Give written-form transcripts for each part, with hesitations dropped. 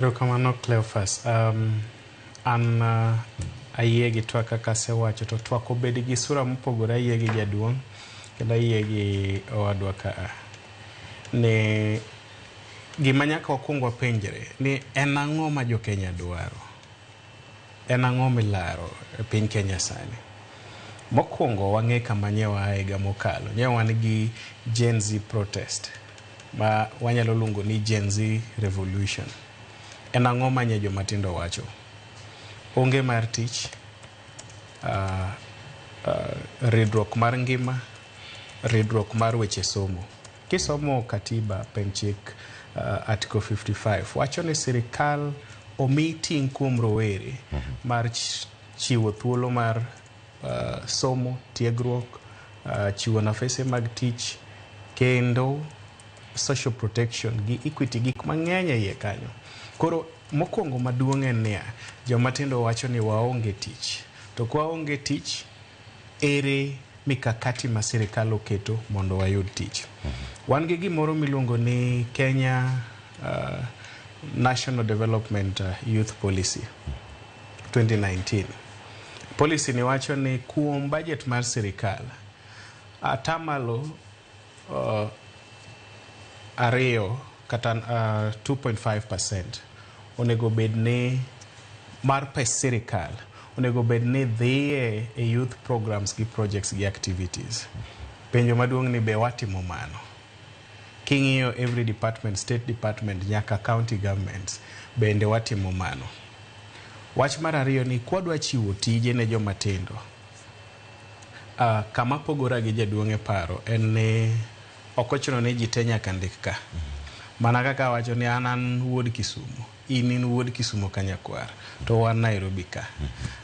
Rokamano Cleophas. An ayie gi twak kaka asewacho, to twak obed gi sura mopogore. Ayie gi jaduong' kendo ayie gi owadwa ka. Ne gima nyaka wakuong wapenjre ni en ang'o ma jo Kenya dwaro? En ang'o milaro e piny Kenya sani? Mokwongo wang'e kama nyewa higa mokalo. Nyewa wan gi Gen Z protest ma wanyalo luongo ni Gen Z revolution. En ang'o ma nye joma tindo wacho? Onge mar tich, ridruok mar ngima, ridruok mar weche somo. Kisomo katiba penchik article 55 wacho ni sirikal omi ting' kuom rowere mar chiwo thuolo mar somo, tiegruok, chiwo nafese mag tich, kendo social protection gi equity, gik mang'eny iye kanyo. Koro mokwongo maduong' en niya, joma tindo wacho ni waonge tich. To kwa onge tich, ere mikakati ma sirikal oketo mondo wayud tich? Wan gi gimoro miluongo ni Kenya National Development Youth Policy 2019. Policy ni wacho ni kuom budget mar sirikal, atamalo 2 kata 2.5% onego bed ni mar pes sirikal onego bed ni dhiye e youth programs gi projects gi activities. Penjo maduong' ni be watimo mano? King'iyo every department, state department nyaka county governments, bende watimo mano? Wach mar ariyo ni kwadwa chiwo tije ne joma tindo, kama pogora gi jaduong' e paro en ni ok ochuno ni ji te nyaka ndik ka. Mana kaka wacho ni an wuod Kisumu, in wuod Kisumu kanyakwar, to wan Nairobi ka.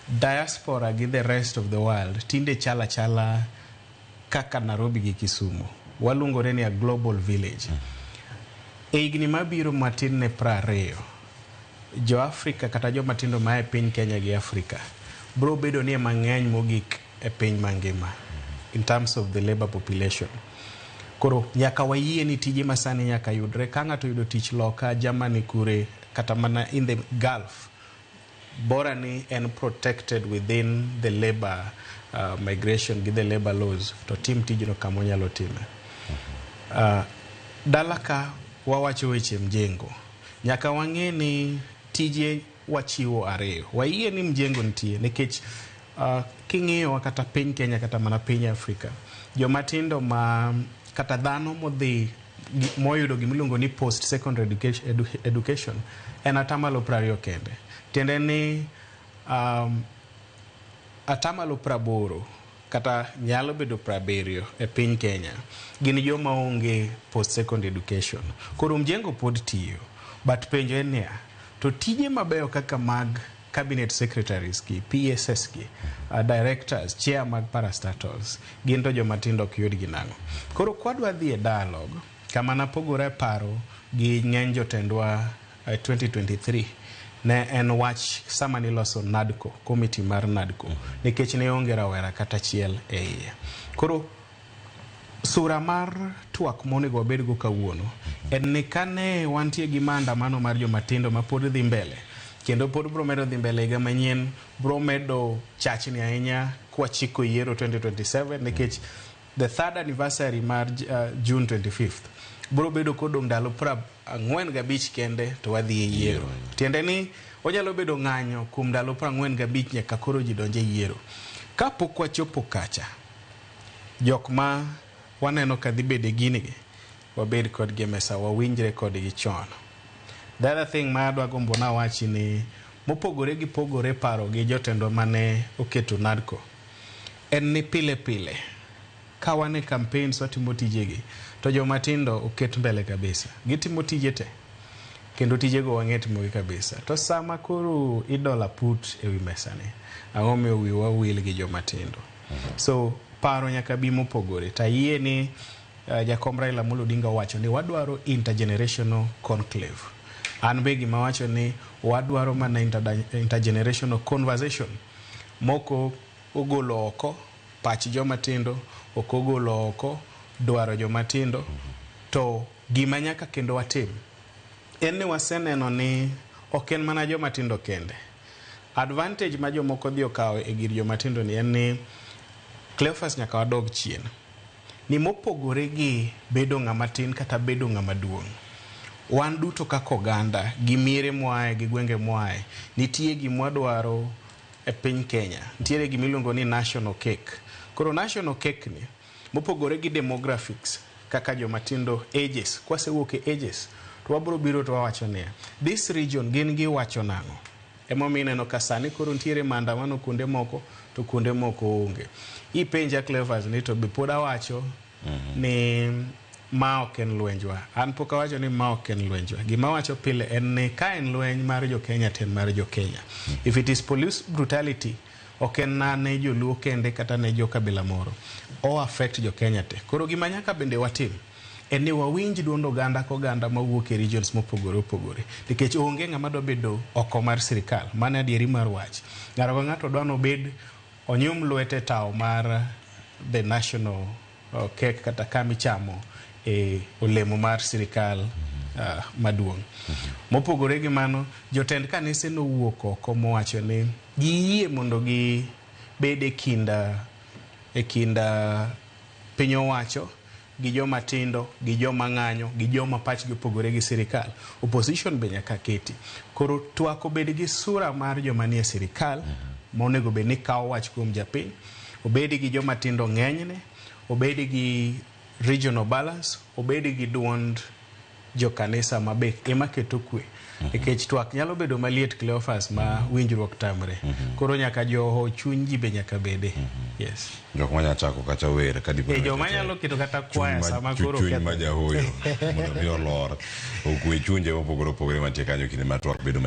Diaspora gi the rest of the world tinde chala kaka Nairobi gi Kisumu. Waluongore ni a global village. E higni mabiro matin ne 20, jo Afrika kata joma tindo ma e piny Kenya gi Afrika bro bedo ni mang'eny mogik e piny mangima in terms of the labor population. Koro nyaka wayie ni tije masani nyaka yudre. Ka ng'ato yudo tich loka, Germany kure, kata mana in the Gulf, bora ni en protected within the labor migration gi the labor laws, to tim tijno kama onyalo time. Dalaka wawacho weche mjengo. Nyaka wang'e ni tije wachiwo ariyo. Wayie ni mjengo nitie nikech king'iyo kata piny Kenya kata mana piny Afrika, joma tindo ma kata dhano modhi moyudo gimiluongo ni post secondary education en atamalo 20 kende. Tiende ni atamalo 80 kata nyalo bedo 70 e piny Kenya gin joma onge post secondary education. Koro mjengo pod tiyo, but penjo en niya, to tije mabeyo kaka mag cabinet secretaries ki, PSS ki, directors, chair mag parastatals, gin to joma tindo ok yud gi nang'o. Koro kwadwa dhi e dialogue, kama napogore paro gi ng'eny jotendwa 2023, ne en wach sama niloso NADCO, committee mar NADCO, nikech ne onge rawera kata chiel e iye. Koro sura mar twak monego wabed go kawuono en ni kane wantie gi maandamano mar joma tindo ma pod dhi mbele, kendo pod bro medo dhi mbele higa manyien, bro medo chachni ahinya kwa chiko yiero 2027, nikech the 3rd anniversary mar June 25th bro bedo kodong ndalo 45 kende to wadhi e yiero. Tiende ni onyalo bedo ng'anyo kuom ndalo 45 nyaka koro ji donje yiero. Kapok wachopo kacha, jok ma waneno ka dhi bede gini wabed kod gi mesa, wawinjre kod gi chon. The other thing ma adwa gombo na wachi ni mopogore gi pogore paro gi jotendo mane oketo NADCO en ni pile pile ka wane campaigns watimo tijegi, to joma tindo oket mbele kabisa. Gitimo tije te, kendo tijego wang'e timogi kabisa. To sama koro idola put e wi mesani, ang'o miyo wiwa wil gi joma tindo? So paro nyaka bi mopogore. Ta yie ni Jakom Raila Amolo Odinga wacho ni wadwaro intergenerational conclave. An be gima wacho ni wadwaro mana intergenerational conversation. Moko ogolo oko pach joma tindo, ok ogolo oko dwaro joma tindo, to gima nyaka kendo watim en ni waseneno ni oken mana joma tindo kende. Advantage ma jomoko dhi okawo e gir joma tindo ni en ni Cleophas nyaka wadog chien. Ni mopogore gi bedo ng'ama tin kata bedo ng'ama duong'. Wan duto kaka oganda, gi miere mwae, gi gwenge mwae, nitie gima dwaro e piny Kenya. Nitiere gima iluongo ni national cake. Koro national cake ni, mopogore gi demographics, kaka joma tindo ages, kwasewuok e ages, to wabiro biro to wawacho niya, this region gin gi wacho nang'o. Emomiyo ineno ka sani koro nitiere maandamano kuonde moko to kuonde moko onge. Ipenja Cleophas ni to be pod awacho ni ma ok en lwenjwa. An pok awacho ni ma ok en lwenjwa. Gima wacho pile en ni ka en lweny mar jo Kenya to en mar jo Kenya. If it is police brutality, ok en na ne joluo kende kata ne jo kabila moro. O affect jo Kenya te. Koro gima nyaka bende watim en ni wawinj duond oganda koganda mawuok e regions mopogore opogore. Nikech onge ng'ama dwa bedo oko mar sirikal. Mano adieri mar wach. Ng'ato ka ng'ato dwa nobed onyum lwete tao mar the national cake kata kamichamo e olemo mar sirikal maduong'. Mopogore gi mano, jotend kanise nowuok oko mowacho ni giyie mondo gi bed e kinda piny owacho gi joma tindo, gi joma ng'anyo, gi joma pachgi opogore gi sirikal. Opposition be nyaka keti. Koro twak obed gi sura mar joma nie sirikal, monego bed ni kawo wach kuom japiny, obed gi joma tindo ng'enyne, obed gi regional balance, obed gi duond jo kanisa mabe ema keto kwe. Nikech twak nyalo bedo maliet Cleophas ma winjruok tamre. Koro nyaka joho chuny ji be nyaka bede. Yes. Jok manya chako kata wer kadipo. Joma nyalo keto kata kwaya sama koro chuny ma jahoyo mondo mi olor. Okwe chunje mopogore opogore mantie kanyo kinde ma twak bedo